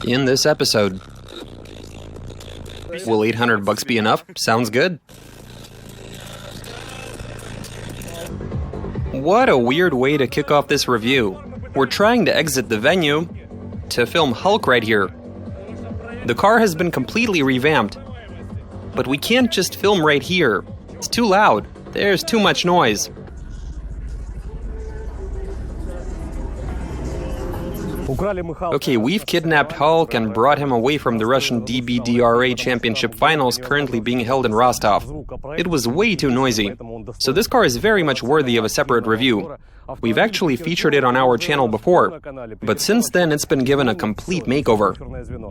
In this episode. Will $800 be enough? Sounds good. What a weird way to kick off this review. We're trying to exit the venue to film Hulk right here. The car has been completely revamped. But we can't just film right here. It's too loud. There's too much noise. Okay, we've kidnapped Hulk and brought him away from the Russian DBDRA Championship Finals currently being held in Rostov. It was way too noisy. So this car is very much worthy of a separate review. We've actually featured it on our channel before, but since then it's been given a complete makeover.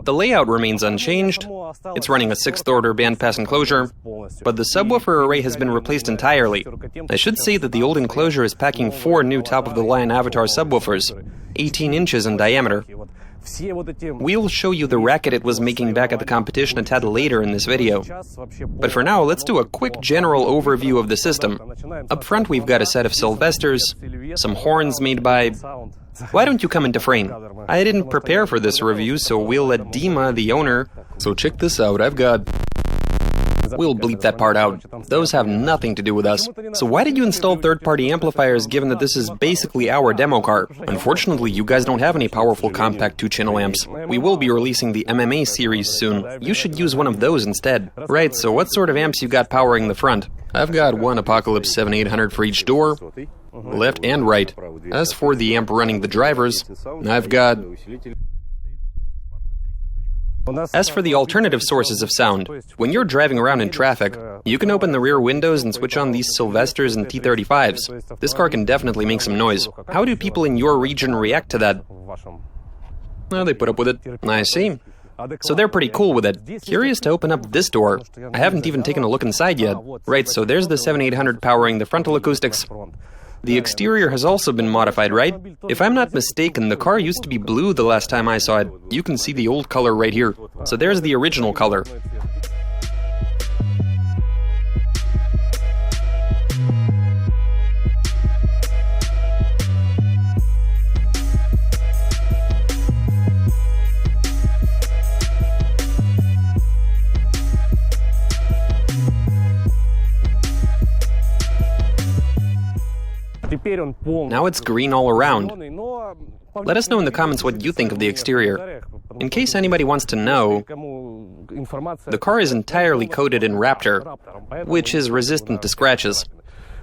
The layout remains unchanged, it's running a 6th order bandpass enclosure, but the subwoofer array has been replaced entirely. I should say that the old enclosure is packing 4 new top-of-the-line Avatar subwoofers, 18 inches in diameter. We'll show you the racket it was making back at the competition a tad later in this video. But for now, let's do a quick general overview of the system. Up front we've got a set of Sylvesters, some horns made by... Why don't you come into frame? I didn't prepare for this review, so we'll let Dima, the owner... So check this out, We'll bleep that part out. Those have nothing to do with us. So why did you install third-party amplifiers given that this is basically our demo car? Unfortunately, you guys don't have any powerful compact 2-channel amps. We will be releasing the MMA series soon. You should use one of those instead. Right, so what sort of amps you got powering the front? I've got one Apocalypse 7800 for each door, left and right. As for the amp running the drivers, I've got... As for the alternative sources of sound, when you're driving around in traffic, you can open the rear windows and switch on these Sylvesters and T35s. This car can definitely make some noise. How do people in your region react to that? Well, they put up with it. I see. So they're pretty cool with it. Curious to open up this door. I haven't even taken a look inside yet. Right, so there's the 7800 powering the frontal acoustics. The exterior has also been modified, right? If I'm not mistaken, the car used to be blue the last time I saw it. You can see the old color right here. So there's the original color. Now it's green all around. Let us know in the comments what you think of the exterior. In case anybody wants to know, the car is entirely coated in Raptor, which is resistant to scratches.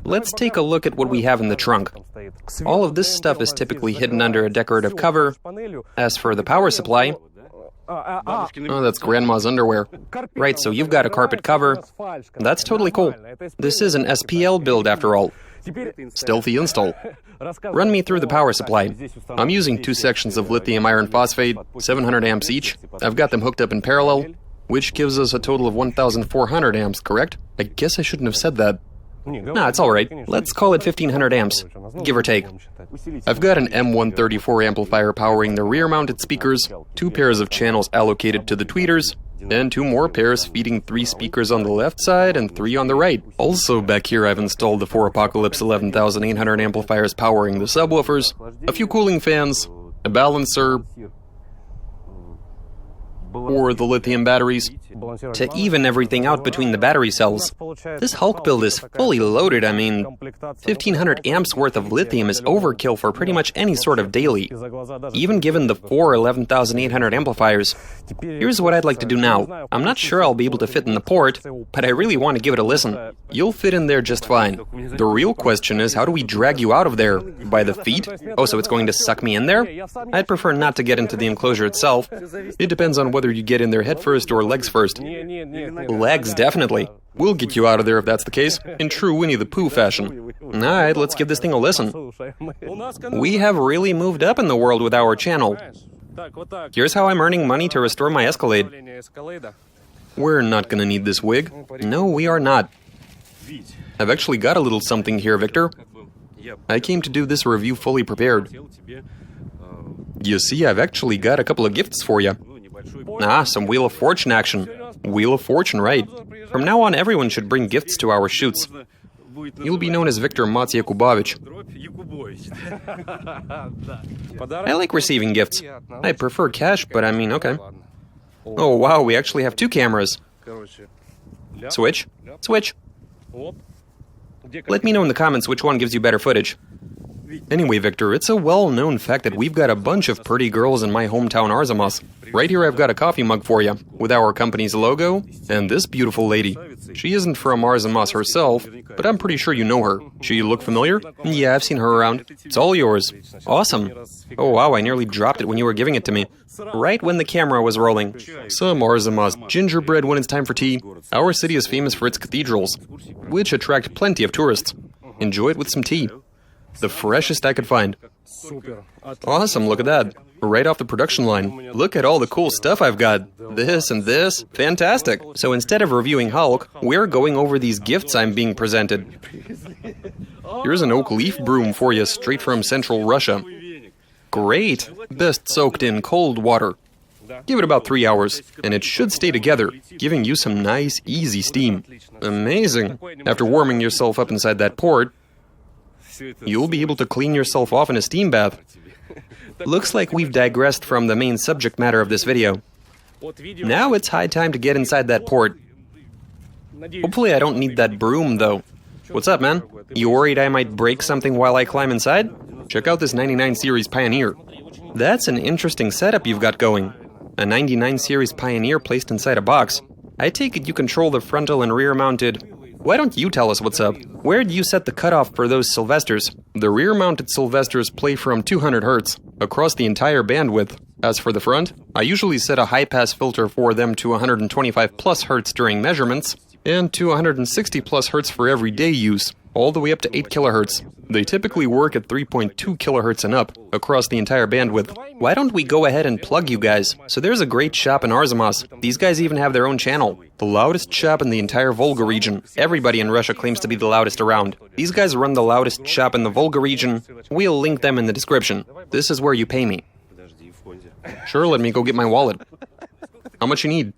Let's take a look at what we have in the trunk. All of this stuff is typically hidden under a decorative cover. As for the power supply... Oh, that's Grandma's underwear. Right, so you've got a carpet cover. That's totally cool. This is an SPL build after all. Stealthy install. Run me through the power supply. I'm using 2 sections of lithium iron phosphate, 700 amps each. I've got them hooked up in parallel, which gives us a total of 1,400 amps, correct? I guess I shouldn't have said that. Nah, it's alright. Let's call it 1,500 amps, give or take. I've got an M134 amplifier powering the rear-mounted speakers, 2 pairs of channels allocated to the tweeters, and 2 more pairs feeding 3 speakers on the left side and 3 on the right. Also back here I've installed the 4 Apocalypse 11,800 amplifiers powering the subwoofers, a few cooling fans, a balancer, or the lithium batteries, to even everything out between the battery cells. This Hulk build is fully loaded. I mean, 1,500 amps worth of lithium is overkill for pretty much any sort of daily, even given the 4 11,800 amplifiers. Here's what I'd like to do now. I'm not sure I'll be able to fit in the port, but I really want to give it a listen. You'll fit in there just fine. The real question is, how do we drag you out of there? By the feet? Oh, so it's going to suck me in there? I'd prefer not to get into the enclosure itself. It depends on whether you get in there head first or legs first. Legs, definitely. We'll get you out of there if that's the case, in true Winnie the Pooh fashion. Alright, let's give this thing a listen. We have really moved up in the world with our channel. Here's how I'm earning money to restore my Escalade. We're not gonna need this wig. No, we are not. I've actually got a little something here, Victor. I came to do this review fully prepared. You see, I've actually got a couple of gifts for you. Ah, some Wheel of Fortune action. Wheel of Fortune, right. From now on, everyone should bring gifts to our shoots. You'll be known as Victor Matyakubovich. I like receiving gifts. I prefer cash, but I mean, okay. Oh wow, we actually have two cameras. Switch. Switch. Let me know in the comments which one gives you better footage. Anyway, Victor, it's a well-known fact that we've got a bunch of pretty girls in my hometown Arzamas. Right here I've got a coffee mug for you, with our company's logo, and this beautiful lady. She isn't from Arzamas herself, but I'm pretty sure you know her. She look familiar? Yeah, I've seen her around. It's all yours. Awesome. Oh wow, I nearly dropped it when you were giving it to me. Right when the camera was rolling. Some Arzamas gingerbread when it's time for tea. Our city is famous for its cathedrals, which attract plenty of tourists. Enjoy it with some tea. The freshest I could find. Awesome, look at that. Right off the production line. Look at all the cool stuff I've got. This and this. Fantastic. So instead of reviewing Hulk, we're going over these gifts I'm being presented. Here's an oak leaf broom for you straight from Central Russia. Great. Best soaked in cold water. Give it about 3 hours, and it should stay together, giving you some nice, easy steam. Amazing. After warming yourself up inside that port, you'll be able to clean yourself off in a steam bath. Looks like we've digressed from the main subject matter of this video. Now it's high time to get inside that port. Hopefully I don't need that broom, though. What's up, man? You worried I might break something while I climb inside? Check out this 99 Series Pioneer. That's an interesting setup you've got going. A 99 Series Pioneer placed inside a box. I take it you control the frontal and rear-mounted... Why don't you tell us what's up? Where'd you set the cutoff for those Sylvesters? The rear-mounted Sylvesters play from 200 Hz, across the entire bandwidth. As for the front, I usually set a high-pass filter for them to 125 plus Hz during measurements, and to 160 plus Hz for everyday use, all the way up to 8 kHz. They typically work at 3.2 kHz and up, across the entire bandwidth. Why don't we go ahead and plug you guys? So there's a great shop in Arzamas. These guys even have their own channel. The loudest shop in the entire Volga region. Everybody in Russia claims to be the loudest around. These guys run the loudest shop in the Volga region. We'll link them in the description. This is where you pay me. Sure, let me go get my wallet. How much you need?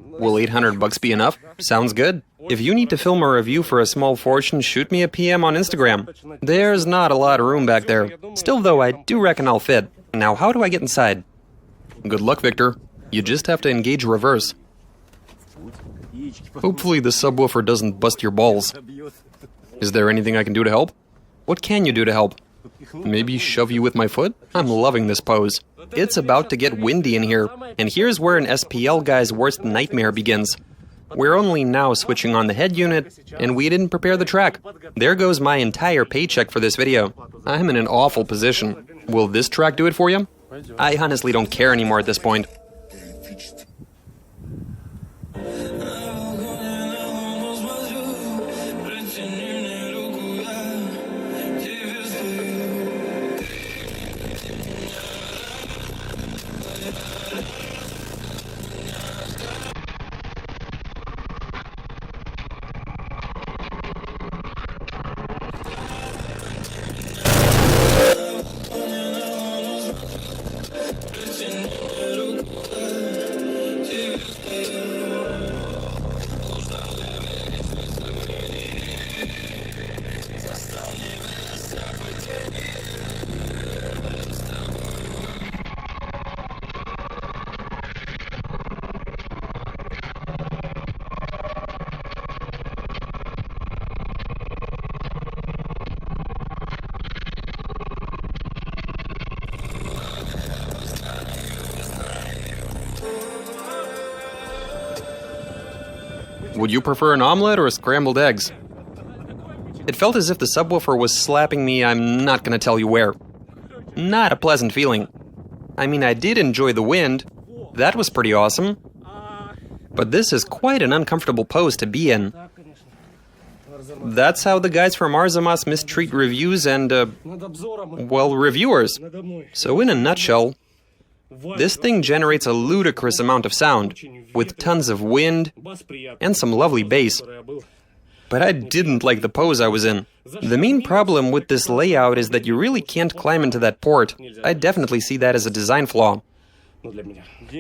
Will $800 be enough? Sounds good. If you need to film a review for a small fortune, shoot me a PM on Instagram. There's not a lot of room back there. Still though, I do reckon I'll fit. Now how do I get inside? Good luck, Victor. You just have to engage reverse. Hopefully the subwoofer doesn't bust your balls. Is there anything I can do to help? What can you do to help? Maybe shove you with my foot? I'm loving this pose. It's about to get windy in here, and here's where an SPL guy's worst nightmare begins. We're only now switching on the head unit, and we didn't prepare the track. There goes my entire paycheck for this video. I'm in an awful position. Will this track do it for you? I honestly don't care anymore at this point. Would you prefer an omelet or scrambled eggs? It felt as if the subwoofer was slapping me, I'm not gonna tell you where. Not a pleasant feeling. I mean, I did enjoy the wind. That was pretty awesome. But this is quite an uncomfortable pose to be in. That's how the guys from Arzamas mistreat reviews and, well, reviewers. So in a nutshell, this thing generates a ludicrous amount of sound, with tons of wind and some lovely bass. But I didn't like the pose I was in. The main problem with this layout is that you really can't climb into that port. I definitely see that as a design flaw.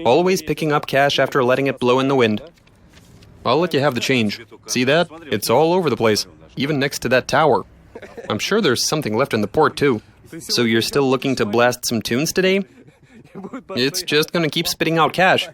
Always picking up cash after letting it blow in the wind. I'll let you have the change. See that? It's all over the place, even next to that tower. I'm sure there's something left in the port too. So you're still looking to blast some tunes today? It's just gonna keep spitting out cash.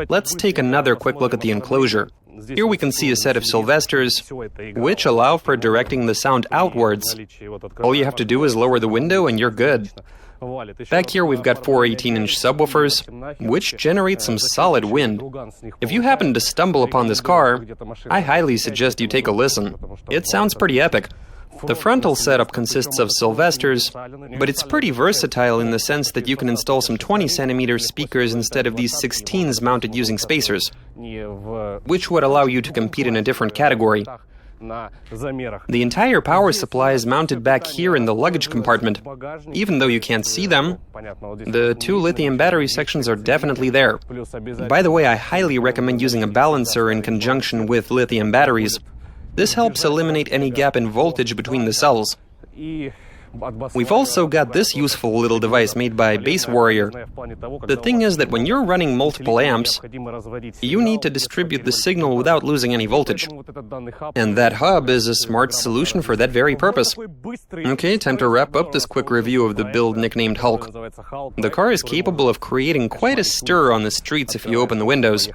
Let's take another quick look at the enclosure. Here we can see a set of Sylvesters, which allow for directing the sound outwards. All you have to do is lower the window and you're good. Back here we've got four 18-inch subwoofers, which generate some solid wind. If you happen to stumble upon this car, I highly suggest you take a listen. It sounds pretty epic. The frontal setup consists of Sylvesters, but it's pretty versatile in the sense that you can install some 20cm speakers instead of these 16s mounted using spacers, which would allow you to compete in a different category. The entire power supply is mounted back here in the luggage compartment. Even though you can't see them, the two lithium battery sections are definitely there. By the way, I highly recommend using a balancer in conjunction with lithium batteries. This helps eliminate any gap in voltage between the cells. We've also got this useful little device made by Bass Warrior. The thing is that when you're running multiple amps, you need to distribute the signal without losing any voltage. And that hub is a smart solution for that very purpose. Okay, time to wrap up this quick review of the build nicknamed Hulk. The car is capable of creating quite a stir on the streets if you open the windows.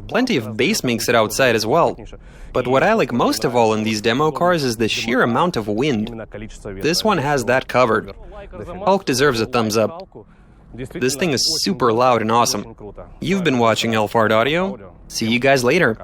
Plenty of bass makes it outside as well. But what I like most of all in these demo cars is the sheer amount of wind. This one has that covered. Hulk deserves a thumbs up. This thing is super loud and awesome. You've been watching Alphard Audio. See you guys later.